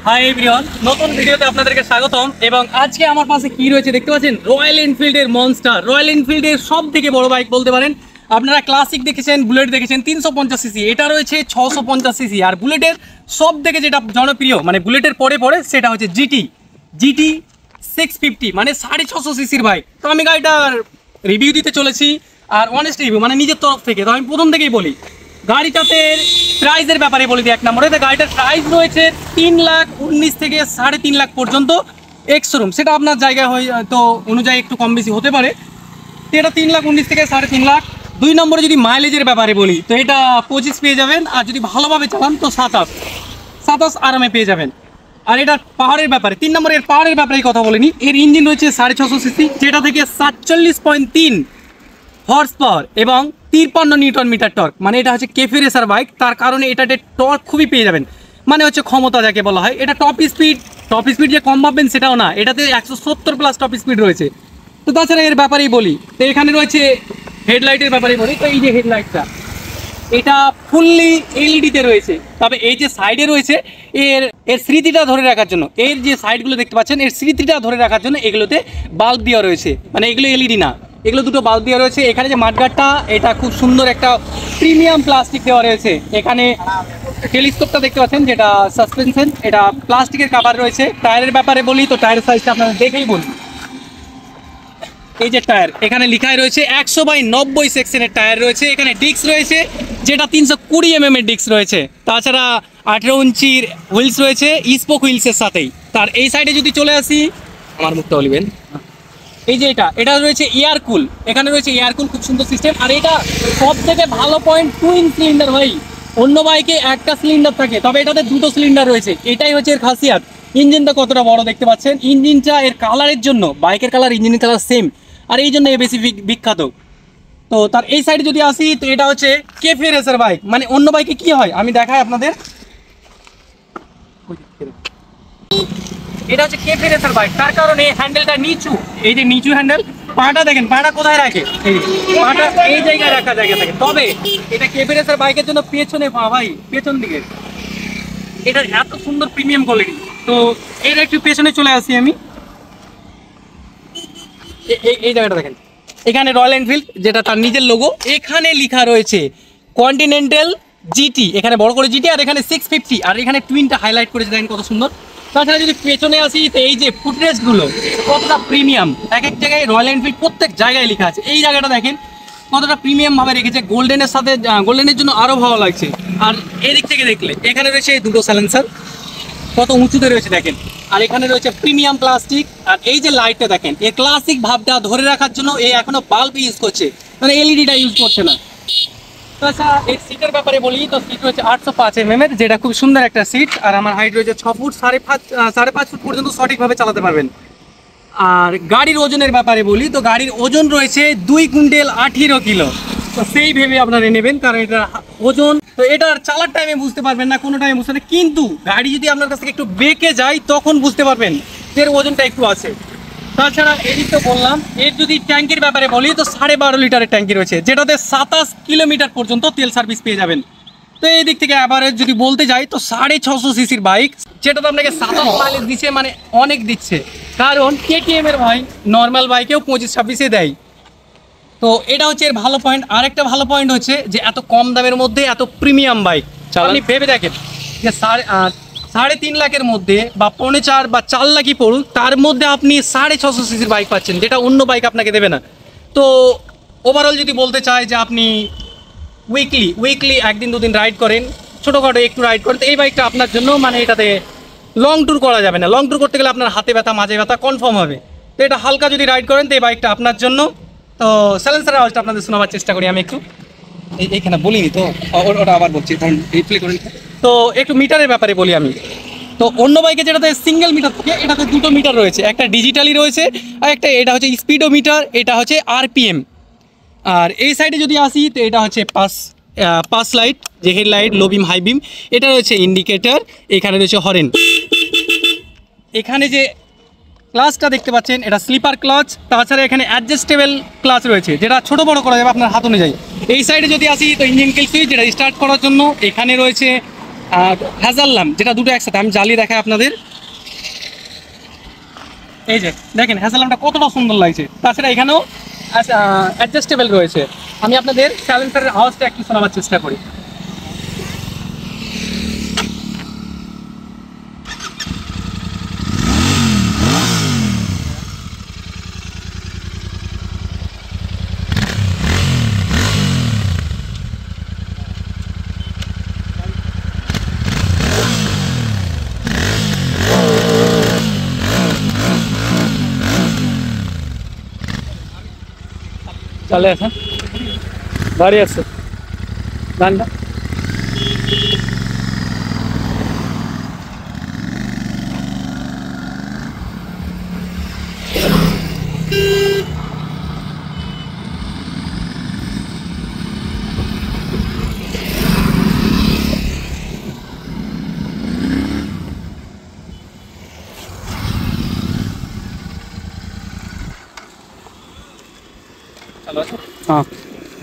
Hi everyone, নতুন ভিডিওতে আপনাদেরকে স্বাগতম। এবং আজকে আমার পাশে কি রয়েছে দেখতে পাচ্ছেন, রয়্যাল এনফিল্ডের মনস্টার। রয়্যাল এনফিল্ডের সব থেকে বড় বাইক বলতে পারেন। আপনারা ক্লাসিক দেখেছেন, বুলেট দেখেছেন 350 সিসি, এটা রয়েছে 650 সিসি। আর বুলেটের সব থেকে যেটা জনপ্রিয়, মানে বুলেটের পরে সেটা হচ্ছে জিটি 650, মানে 650 সিসির বাইক। তো আমি গাড়িটার রিভিউ দিতে চলেছি, আর অনেস্ট রিভিউ মানে নিজের তরফ থেকে। তো আমি প্রথম থেকেই বলি, গাড়িটাতে প্রাইসের ব্যাপারে বলে দিই। এক নম্বরে তো গাড়িটার প্রাইস রয়েছে 3,19,000 থেকে 3.5 লাখ পর্যন্ত এক্স শোরুম। সেটা আপনার জায়গায় তো অনুযায়ী একটু কম বেশি হতে পারে। তো এটা 3,19,000 থেকে 3.5 লাখ। 2 নম্বরে যদি মাইলেজের ব্যাপারে বলি, তো এটা 25 পেয়ে যাবেন, আর যদি ভালোভাবে চালান তো 27 আরামে পেয়ে যাবেন। আর এটার পাওয়ারের ব্যাপারে 3 নম্বরের পাওয়ারের ব্যাপারে কথা বলিনি। এর ইঞ্জিন রয়েছে 650 সিসি, যেটা থেকে 47.3 হর্স পাওয়ার এবং 53 নিউটন মিটার টর্ক। মানে এটা হচ্ছে কেফে রেসার বাইক, তার কারণে এটাতে টর্ক খুবই পেয়ে যাবেন, মানে হচ্ছে ক্ষমতা যাকে বলা হয়। এটা টপ স্পিড যে কম ভাববেন সেটাও না, এটাতে 170+ টপ স্পিড রয়েছে। তো তাছাড়া এর ব্যাপারেই বলি, তো এখানে রয়েছে হেডলাইটের ব্যাপারে বলি। তো এই যে হেডলাইটটা, এটা ফুললি এলইডিতে রয়েছে। তবে এই যে সাইডে রয়েছে এর স্মৃতিটা ধরে রাখার জন্য, এর যে সাইডগুলো দেখতে পাচ্ছেন এর স্মৃতিটা ধরে রাখার জন্য এগুলোতে বাল্ব দেওয়া রয়েছে। মানে এগুলো এলইডি না, এগুলো দুটো বাল্ব দেওয়া রয়েছে। এখানে যে মাঠগাটটা, এটা খুব সুন্দর একটা প্রিমিয়াম প্লাস্টিক দেওয়া রয়েছে। এখানে টেলিস্কোপটা দেখতে পাচ্ছেন, যেটা সাসপেনশন, এটা প্লাস্টিকের কাভার রয়েছে। টায়ারের ব্যাপারে বলি, তো টায়ারের সাইজটা আপনারা দেখেই বলুন। এই যে টায়ার, এখানে লেখাই রয়েছে 100/90 সেকশনের টায়ার রয়েছে। এখানে ডিস্ক রয়েছে, যেটা 320 mm এর ডিস্ক রয়েছে। তাছাড়া 18 ইঞ্চির হুইলস রয়েছে, স্পোক হুইলসের সাথেই। তার এই সাইডে যদি চলে আসি, আমার মুখটা বলবেন, এই যে এটা রয়েছে এয়ার কুল। এখানে রয়েছে এয়ার কুল, খুব সুন্দর সিস্টেম। আর এটা সব থেকে ভালো পয়েন্ট, টুইন সিলিন্ডার ভাই। অন্য বাইকে একটা সিলিন্ডার থাকে, তবে এটাতে দুটো সিলিন্ডার রয়েছে, এটাই হচ্ছে এর খাসিয়াত। ইঞ্জিনটা কতটা বড় দেখতে পাচ্ছেন, ইঞ্জিনটা এর কালারের জন্য, বাইকের কালার ইঞ্জিনের কালার সেম, আর এই জন্য এ বেশি বিখ্যাত। তো তার এই সাইডে যদি আসি, তো এটা হচ্ছে কেফে রেসার বাইক। মানে অন্য বাইকে কি হয় আমি দেখাই আপনাদের। এটা হচ্ছে কেফে রেসার বাইক, তার কারণে হ্যান্ডেলটা নিচু। এই যে নিচু হ্যান্ডেল, পাটা দেখেন, পাটা কোথায় রাখে, এই পাটা এই জায়গায় রাখা জায়গা থাকে। তবে এটা কেফে রেসার বাইকের জন্য পেছনে পা ভাই, পেছন দিকে এটা এত সুন্দর প্রিমিয়াম কোয়ালিটি। তো এর একটু পেছনে চলে আসি আমি। এই জায়গাটা দেখেন, এখানে রয়্যাল এনফিল্ড, যেটা তার নিজের লোগো। এখানে লেখা রয়েছে কন্টিনেন্টাল জিটি, এখানে বড় করে জিটি, আর এখানে 650, আর এখানে টুইনটা হাইলাইট করেছে, দেখেন কত সুন্দর। তাছাড়া যদি পেছনে আসি, তো এই যে ফুটরেস্টগুলো কতটা প্রিমিয়াম। এক এক জায়গায় রয়্যাল এনফিল্ড প্রত্যেক জায়গায় লেখা আছে। এই জায়গাটা দেখেন কতটা প্রিমিয়াম ভাবে রেখেছে, গোল্ডেনের সাথে, গোল্ডেনের জন্য আরও ভালো লাগছে। আর এদিক থেকে দেখলে এখানে রয়েছে দুটো সাইলেন্সার, কত উঁচুতে রয়েছে দেখেন। আর এখানে রয়েছে প্রিমিয়াম প্লাস্টিক। আর এই যে লাইটটা দেখেন, এই ক্লাসিক ভাবটা ধরে রাখার জন্য এই এখনো বাল্ব ইউজ করছে, মানে এলইডিটা ইউজ করছে না। তাছাড়া এই সিটের ব্যাপারে বলি, তো সিট রয়েছে 805 mm এর, যেটা খুব সুন্দর একটা সিট। আর আমার হাইট রয়েছে 6 ফুট, 5.5 ফুট পর্যন্ত সঠিকভাবে চালাতে পারবেন। আর গাড়ির ওজনের ব্যাপারে বলি, তো গাড়ির ওজন রয়েছে 2 কুইন্টাল 18 কিলো। তো সেই ভেবে আপনারা নেবেন, কারণ এটা ওজন। তো এটার চালার টাইমে বুঝতে পারবেন না, কোনো টাইমে বুঝতে পারবেন, কিন্তু গাড়ি যদি আপনার কাছ থেকে একটু বেঁকে যায় তখন বুঝতে পারবেন যে এর ওজনটা একটু আছে। তাছাড়া এদিক তো বললাম। এর যদি ট্যাঙ্কির ব্যাপারে বলি, তো 12.5 লিটারের ট্যাঙ্কি রয়েছে, যেটাতে 27 কিলোমিটার পর্যন্ত তেল সার্ভিস পেয়ে যাবেন। তো এই দিক থেকে অ্যাভারেজ যদি বলতে যাই, তো 650 সিসির বাইক, যেটা তো আপনাকে 27 মাইলেজ দিচ্ছে, মানে অনেক দিচ্ছে। কারণ কেটিএম এর ভাই নর্মাল বাইকেও 25-26-এ দেয়। তো এটা হচ্ছে এর ভালো পয়েন্ট। আরেকটা ভালো পয়েন্ট হচ্ছে যে এত কম দামের মধ্যে এত প্রিমিয়াম বাইক। আপনি ভেবে দেখেন যে 3.5 লাখের মধ্যে, বা 4.5 বা 4 লাখই পড়ুন, তার মধ্যে আপনি 650 সিসির বাইক পাচ্ছেন, যেটা অন্য বাইক আপনাকে দেবে না। তো ওভারঅল যদি বলতে চাই যে আপনি উইকলি 1-2 দিন রাইড করেন, ছোটোখাটো একটু রাইড করেন, তো এই বাইকটা আপনার জন্য, মানে এটাতে লং ট্যুর করা যাবে না। লং ট্যুর করতে গেলে আপনার হাতে ব্যথা, মাঝে ব্যথা কনফার্ম হবে। তো এটা হালকা যদি রাইড করেন, তো এই বাইকটা আপনার জন্য। তো সাইলেন্সারের আওয়াজটা আপনাদের শোনাবার চেষ্টা করি আমি একটু। এইখানে বলিনি তো, ওটা আবার বলছি, ধরুন রিপ্লে করি। তো একটু মিটারের ব্যাপারে বলি আমি। তো অন্য বাইকে যেটাতে সিঙ্গেল মিটার থাকে, এটাতে দুটো মিটার রয়েছে, একটা ডিজিটালি রয়েছে, আর একটা এটা হচ্ছে স্পিডোমিটার, এটা হচ্ছে আরপিএম। আর এই সাইডে যদি আসি, তো এটা হচ্ছে পাস লাইট, যে হেডলাইট, লো বিম, হাই বিম, এটা রয়েছে ইন্ডিকেটার, এখানে রয়েছে হরেন। এখানে যে ক্লাচটা দেখতে পাচ্ছেন, এটা স্লিপার ক্লাচ। তাছাড়া এখানে অ্যাডজাস্টেবল ক্লাচ রয়েছে, যেটা ছোটো বড়ো করা যাবে আপনার হাত অনুযায়ী। এই সাইডে যদি আসি, তো ইঞ্জিন কিল সুইচ, যেটা স্টার্ট করার জন্য। এখানে রয়েছে আর ভেজাল ল্যাম্প, যেটা দুটো একসাথে, আমি জ্বালিয়ে দেখাই আপনাদের। এই যে দেখেন হ্যাজাল ল্যাম্পটা কতটা সুন্দর লাগছে। তাছাড়া এখানেও অ্যাডজাস্টেবল রয়েছে। আমি আপনাদের সাইলেন্সারের আওয়াজটা একটু শোনাবার চেষ্টা করি। চলে আসে দাঁড়িয়ে আছে গানটা। হ্যাঁ,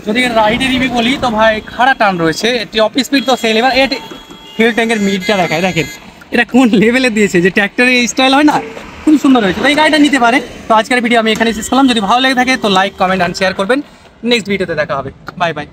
যদি রাইডের রিভিউ বলি তো ভাই খাড়া টান রয়েছে, এটি অফ স্পিড তো সেল। এবার এর ফিউল ট্যাঙ্কের মিটটা দেখায়, দেখেন এটা কোন লেভেলে দিয়েছে, যে ট্র্যাক্টরের স্টাইল হয় না, খুব সুন্দর হয়েছে। তো এই গাড়িটা নিতে পারে। তো আজকের ভিডিও আমি এখানে শেষ করলাম। যদি ভালো লেগে থাকে তো লাইক, কমেন্ট অ্যান্ড শেয়ার করবেন। নেক্সট ভিডিওতে দেখা হবে। Bye bye.